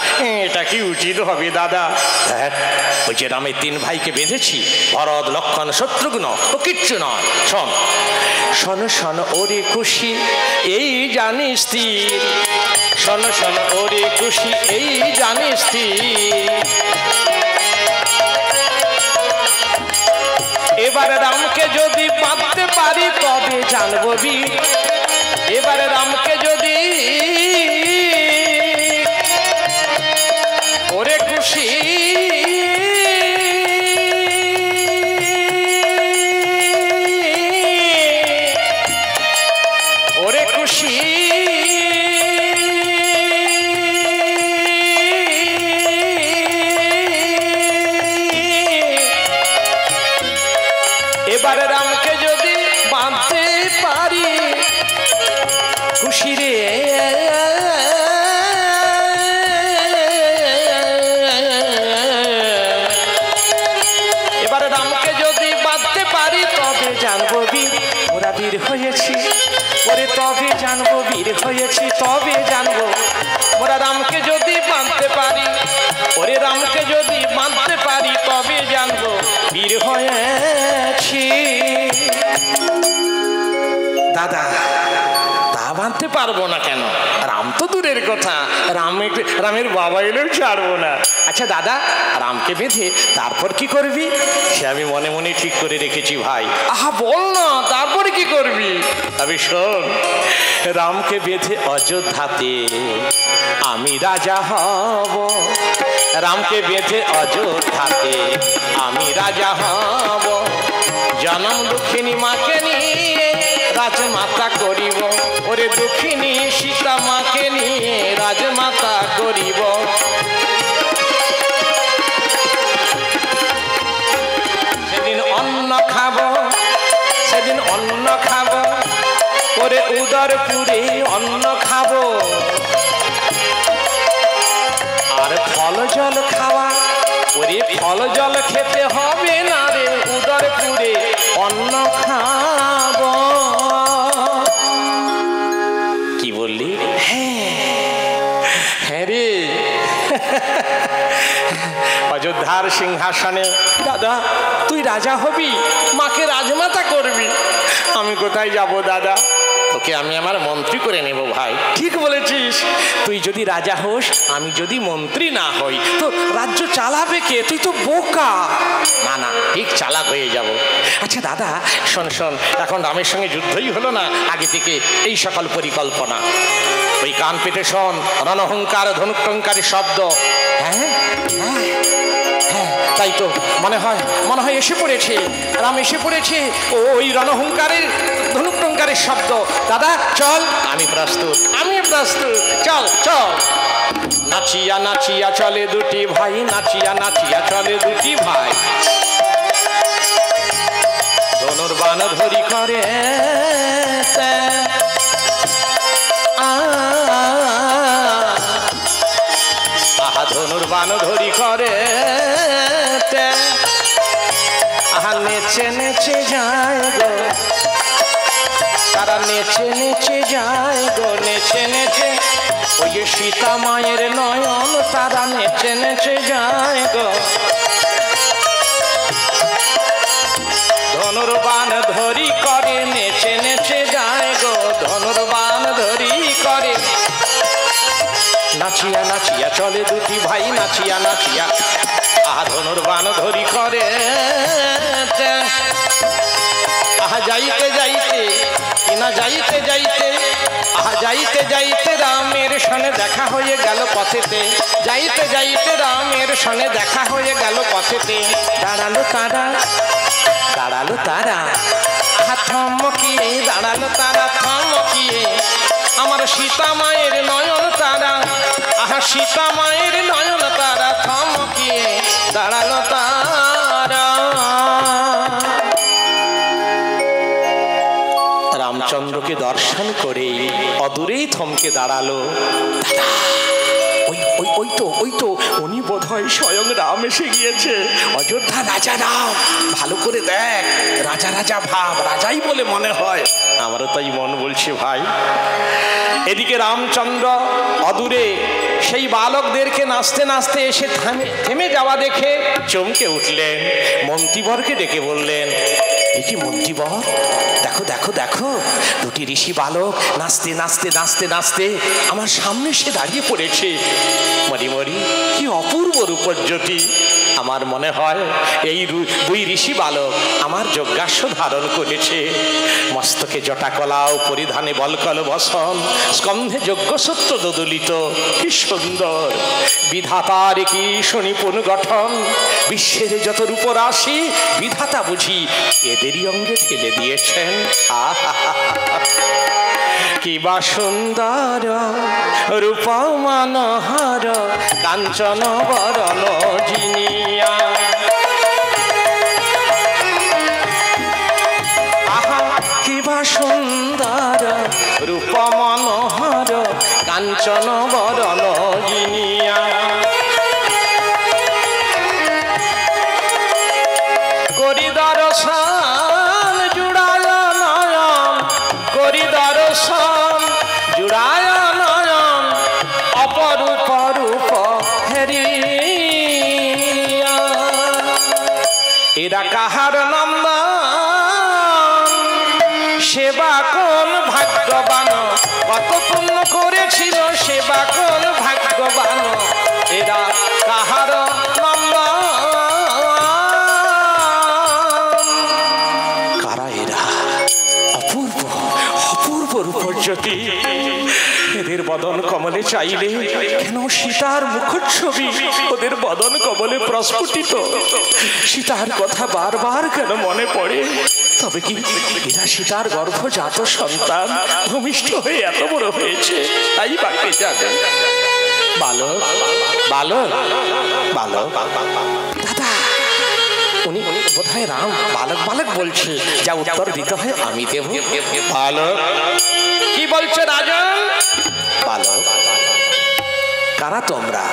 এটা কি উচিত হবে দাদা? হ্যাঁ, ওই যে রামের 3 ভাইকে বেঁধেছি, ভরত লক্ষণ শত্রুঘ্ন, ও কিচ্ছু নয়। শোন শোন শোন ওরে খুশি এই জানিস স্থির। শোন শোন ওরে খুশি এই জানিস স্থির। এবারে রামকে যদি বাঁধতে পারি তবে জানবো বীর। এবারে রামকে যদি ওরে খুশি ওরে খুশি এবারে রামকে যদি বাঁধতে পারি খুশি রে। এবারে রামকে যদি বাঁধতে পারি তবে জানবো বীর। ওরা বীর হয়েছি, ওরে তবে জানবো বীর হয়েছি, তবে জানবো। ওরা রামকে যদি বাঁধতে পারি, ওরে রামকে যদি বাঁধতে পারি তবে জানবো বীর হয়েছি। দাদা, তা বাঁধতে পারবো না কেন? রাম তো দূরের কথা, রামের বাবা এলেও ছাড়বো না। আচ্ছা দাদা, রামকে বেঁধে তারপর কি করবি? সে আমি মনে মনে ঠিক করে রেখেছি ভাই। আহা বল না, তারপরে কি করবি? তবে শোন, রামকে বেঁধে অযোধ্যাতে আমি রাজা হব। রামকে বেঁধে অযোধ্যাতে আমি রাজা হব। জনম দুঃখিনী মাকে নিয়ে রাজমাতা করিব। ওরে দুঃখিনী সীতা মাকে নিয়ে রাজমাতা করিব। সেদিন অন্ন খাব, সেদিন অন্ন খাব। ওরে উদরপুরে অন্ন খাব। আর ফল জল খাওয়া, ওরে ফল জল খেতে হবে না রে, উদরপুরে অন্ন খাব। কি বললি? হ্যাঁ, অযোধ্যার সিংহাসনে। দাদা তুই রাজা হবি, মাকে রাজমাতা করবি, আমি কোথায় যাব দাদা? তোকে আমি আমার মন্ত্রী করে নেব ভাই। ঠিক বলেছিস, তুই যদি রাজা হোস, আমি যদি মন্ত্রী না হই, তো রাজ্য চালাবে কে? তুই তো বোকা। না না, ঠিক চালাক হয়ে যাব। আচ্ছা দাদা শোন শোন, এখন রামের সঙ্গে যুদ্ধই হলো না, আগে থেকে এই সকল পরিকল্পনা। ওই কান পেতে শোন, রণহংকার ধনুকটঙ্কারের শব্দ। হ্যাঁ হ্যাঁ হ্যাঁ, তাই তো মনে হয় এসে পড়েছে, রাম এসে পড়েছে। ওই রণহুঙ্কারের ধনুকটঙ্কারের শব্দ। দাদা চল। আমি প্রস্তুত, আমি প্রস্তুত, চল চল। নাচিয়া নাচিয়া চলে দুটি ভাই, নাচিয়া নাচিয়া চলে দুটি ভাই, ধনুর্বাণ ধরি করে ধনুর্বাণ ধরি করে, আহা নেচে নেচে যায় গো, তারা নেচে নেচে যায় গো, নেচে নেচে। ওই যে সীতা মায়ের নয়ন, তারা নেচে নেচে যায় গো। ধনুর্বাণ ধরি করে, নেচে নেচে যায় গো, ধনুর্বাণ ধরি করে। নাচিয়া নাচিয়া চলে দুটি ভাই, নাচিয়া নাচিয়া আহা ধনুর্বাণ ধরি করে। আহা যাইতে যাইতে কিনা যাইতে যাইতে, আহা যাইতে যাইতে রামের সনে দেখা হয়ে গেল পথেতে, যাইতে যাইতে রামের সনে দেখা হয়ে গেল পথেতে। দাঁড়ালো তারা, দাঁড়ালো তারা, আহা থমকিয়ে দাঁড়ালো তারা, থমকিয়ে। আমার সীতা মায়ের নয়ন তারা, আহা সীতা মায়ের নয়ন তারা, থমকিয়ে দাঁড়ালো তারা। রামচন্দ্রকে দর্শন করে অদূরেই থমকে দাঁড়ালো। দাদা ওই তো উনি বোধহয় স্বয়ং রাম এসে গিয়েছে। অযোধ্যা রাজা রাম, ভালো করে দেখ, রাজা রাজা ভাব, রাজাই বলে মনে হয়। আমারও তাই মন বলছে ভাই। এদিকে রামচন্দ্র অদূরে সেই বালকদেরকে নাচতে নাচতে এসে থেমে যাওয়া দেখে চমকে উঠলেন। মন্ত্রীবরকে ডেকে বললেন, এ কি মন্ত্রীবর, দেখো দেখো দেখো, দুটি ঋষি বালক নাচতে নাচতে নাচতে নাচতে আমার সামনে এসে দাঁড়িয়ে পড়েছে। মরি মরি, কি অপূর্ব রূপজ্যোতি। আমার মনে হয় এই দুই ঋষি বালক আমার যজ্ঞাস্য ধারণ করেছে। মস্তকে জটাকলাও, পরিধানে বলকল বসন, স্কন্ধে যজ্ঞসত্য দোদুলিত। কি সুন্দর বিধাতার কি সুনিপুণ গঠন। বিশ্বের যত রূপরাশি বিধাতা বুঝি এদেরই অঙ্গে ঠেলে দিয়েছেন। কিবা সুন্দর রূপ মনোহর, কাঞ্চন বরণ জিনিয়া। আহা কিবা সুন্দর রূপ মনোহর, কাঞ্চন বরণ জিনিয়া। করি দর্শন জুড়ায় নয়ন, করি দর্শন জুড়ায় নয়ন, অপরূপ রূপ হেরিয়া। এরা কাহার নন্দন, সেবা কোন ভাগ্যবান, কত পুণ্য করেছিল সেবা কোন ভাগ্যবান। এরা কাহার নন্দন, কারা এরা? অপূর্ব অপূর্ব রূপজ্যোতি। এদের বদন কমলে চাইলে কেন সীতার মুখচ্ছবি ওদের বদন কমলে প্রস্ফুটিত। সীতার কথা বারবার কেন মনে পড়ে? তবে কি এরা সীতার গর্ভজাত সন্তান, ভূমিষ্ঠ হয়ে এত বড় হয়েছে, তাই বাকি জানে। বালক বালক বালক, দাদা উনি বোধহয় রাম বালক বালক বলছে, যা উত্তর দিতে হয় আমি দেব। বালক কি বলছে রাজন? বালক কারা তোমরা?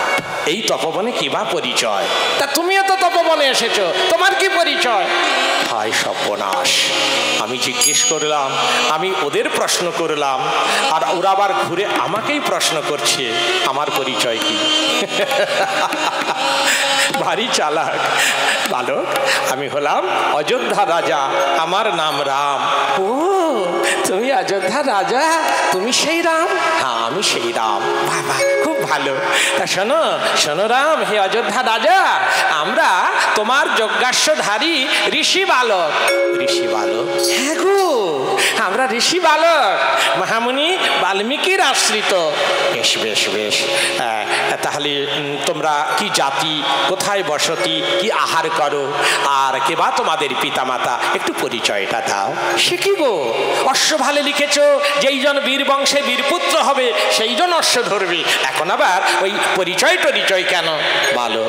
এই তপবনে কিবা পরিচয়? তা তুমিও তো তপবনে এসেছো, তোমার কি পরিচয়? হায় সর্বনাশ! আমি জিজ্ঞেস করলাম, আমি ওদের প্রশ্ন করলাম, আর ওরা আবার ঘুরে আমাকেই প্রশ্ন করছে আমার পরিচয় কি। ভারী চালাক বালক। আমি হলাম অযোধ্যা রাজা, আমার নাম রাম। ও, তুমি অযোধ্যা রাজা? তুমি সেই রাম? হ্যাঁ, আমি সেই রাম। বাবা, খুব ভালো। তা শোনো শোনো রাম, হে অযোধ্যা রাজা, আমরা তোমার যজ্ঞাশ্বধারী ঋষি বালক। ঋষি বালক? হ্যাঁ গো, আমরা ঋষি বালক, মহামুনি বাল্মীকির আশ্রিত। বেশ বেশ বেশ। তাহলে তোমরা কি জাতি, কোথায় বসতি, কি আহার করো, আর কে বা তোমাদের পিতামাতা? একটু পরিচয়টা দাও। সে কি গো, অশ্ব ভালে লিখেছো, যেই জন বীর বংশে বীরপুত্র হবে সেই জন অশ্ব ধরবে, এখন আবার ওই পরিচয় টরিচয় কেন? ভালো,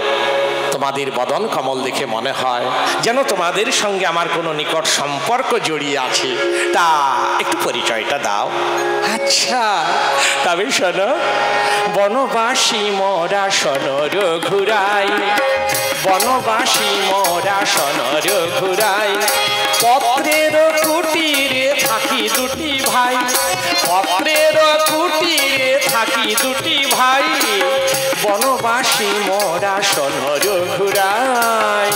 তোমাদের বদন কমল দেখে মনে হয় যেন তোমাদের সঙ্গে আমার কোনো নিকট সম্পর্ক জড়িয়ে আছে, তা একটু পরিচয়টা দাও। আচ্ছা, তবে শোনো, বনবাসী মোরা শোনো রঘুরাই, বনবাসী মোরা শোনো রঘুরাই, পত্রের কুটিরে থাকি দুটি ভাই, পত্রের কুটিরে থাকি দুটি ভাই, বনবাসী মোরা শোনো রঘুরাই।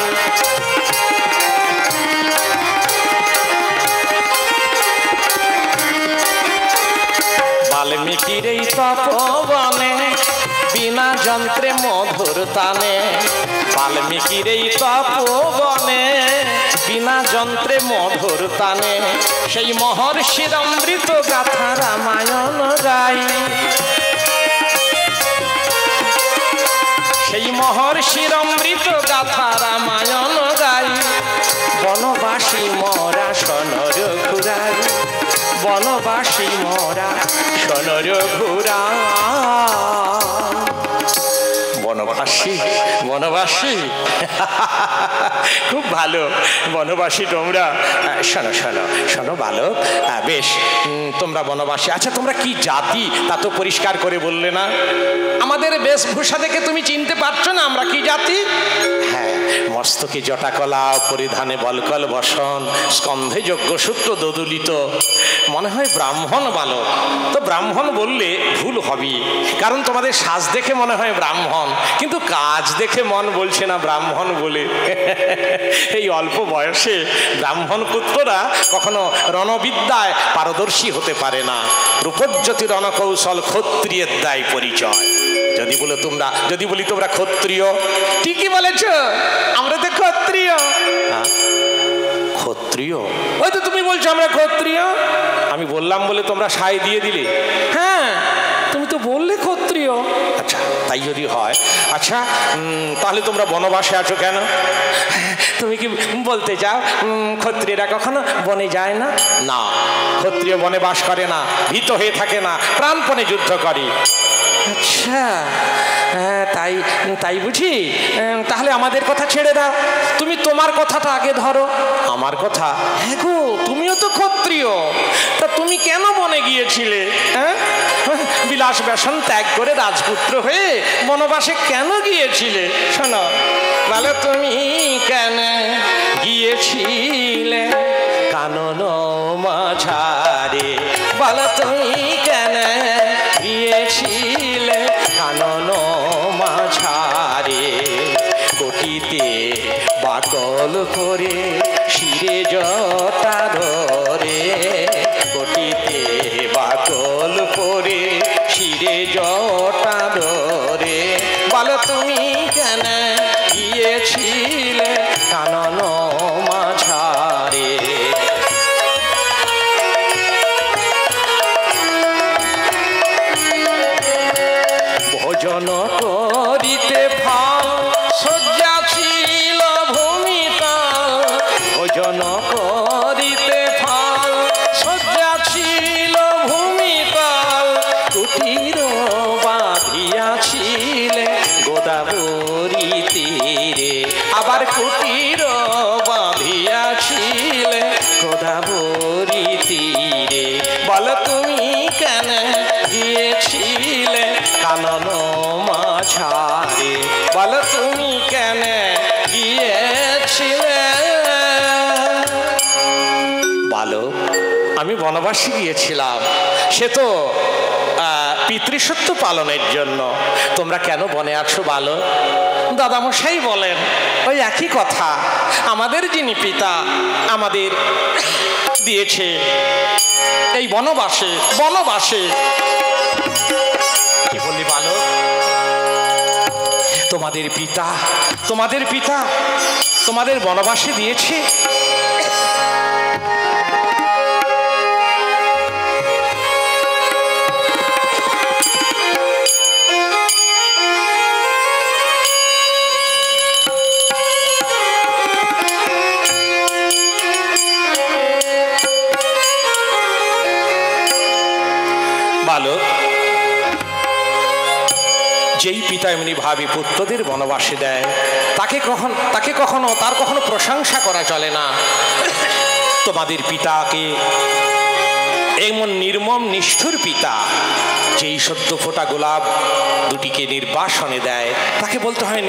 বাল্মীকির এই তপবনে বিনা যন্ত্রে মধুর তানে, বাল্মীকির এই তপবনে বিনা যন্ত্রে মধুর তানে, সেই মহর্ষির অমৃত গাথা রামায়ণ গাই, সেই মহর্ষির অমৃত গাথা রামায়ণ গাই, বনবাসী মোরা শোনো রঘুরাই, বনবাসী মোরা শোনো রঘুরাই। বনবাসী, বনবাসী, খুব ভালো। বনবাসী তোমরা, শোনো শোনো শোনো বালক, বেশ, তোমরা বনবাসী। আচ্ছা, তোমরা কি জাতি তা তো পরিষ্কার করে বললে না। আমাদের বেশভূষা দেখে তুমি চিনতে পারছো না আমরা কি জাতি? হ্যাঁ, মস্তকে জটাকলা, পরিধানে বলকল বসন, স্কন্ধে যজ্ঞসূত্র দোদুলিত, মনে হয় ব্রাহ্মণ বালক। তো ব্রাহ্মণ বললে ভুল হবে, কারণ তোমাদের সাজ দেখে মনে হয় ব্রাহ্মণ, কিন্তু কাজ দেখে মন বলছে না ব্রাহ্মণ বলে। এই অল্প বয়সে ব্রাহ্মণ পুত্ররা কখনো রণবিদ্যায় পারদর্শী হতে পারে না। রূপজ্যোতি রণকৌশল ক্ষত্রিয়ের দায় পরিচয়। যদি বলি তোমরা ক্ষত্রিয়, ঠিকই বলেছ, আমরা তো ক্ষত্রিয়। ক্ষত্রিয়? ওই তো তুমি বলছো আমরা ক্ষত্রিয়। আমি বললাম বলে তোমরা সায় দিয়ে দিলে। হ্যাঁ, তুমি তো বললে ক্ষত্রিয়। আচ্ছা, তাই যদি হয়, আচ্ছা তাহলে তোমরা বনবাসে আছো কেন? তুমি কি বলতে চাও ক্ষত্রিয়রা কখনো বনে যায় না? না, ক্ষত্রিয় বনে বাস করে না, ভীত হয়ে থাকে না, প্রাণপণে যুদ্ধ করে। আচ্ছা, তাই তাই বুঝি। তাহলে আমাদের কথা ছেড়ে দাও, তুমি তোমার কথাটা আগে ধরো। আমার কথা? হ্যাঁ গো, তুমিও তো ক্ষত্রিয়, তা তুমি কেন বনে গিয়েছিলে? হ্যাঁ, বিলাস ব্যসন ত্যাগ করে রাজপুত্র হয়ে বনবাসে কেন গিয়েছিলে? শোনো, বলো তুমি কেন গিয়েছিলে কানন মাঝারে? বলো তুমি কেন গিয়েছিলে কানন মাঝারে? কোটিতে বাকল করে শিরে জটা ধরে, কোটিতে বাকল করে শিরে জটা ধরে, বলো তুমি কেন গিয়েছিলে কানন মাঝারে? ভোজন করিতে ফল শয্যা ছিল ভূমিতল, ভোজন করিতে ফল শয্যা ছিল ভূমিতল, কুটির বাঁধিয়াছিলে গোদাবরী তীরে, আবার কুটির বাঁধিয়াছিলে গোদাবরী তীরে, বল তুমি কেন গিয়েছিলে কানন ছাড়ে বলো তুমি কেন গিয়েছিলে? বালক, আমি বনবাসে গিয়েছিলাম, সে তো পিতৃসত্য পালনের জন্য। তোমরা কেন বনে আছো বালক? দাদামশাই বলেন ওই একই কথা, আমাদের যিনি পিতা আমাদের দিয়েছে এই বনবাসে। বনবাসে কি বললি বালক? তোমাদের পিতা তোমাদের বনবাসে দিয়েছে? বালক, যেই পিতা এমনি ভাবে পুত্রদের বনবাসে দেয় তাকে কখনো তার কখনো প্রশংসা করা চলে না। তোমাদের পিতাকে, এমন নির্মম নিষ্ঠুর পিতা যেই সদ্য ফোটা গোলাপ দুটিকে নির্বাসনে দেয় তাকে বলতে হয়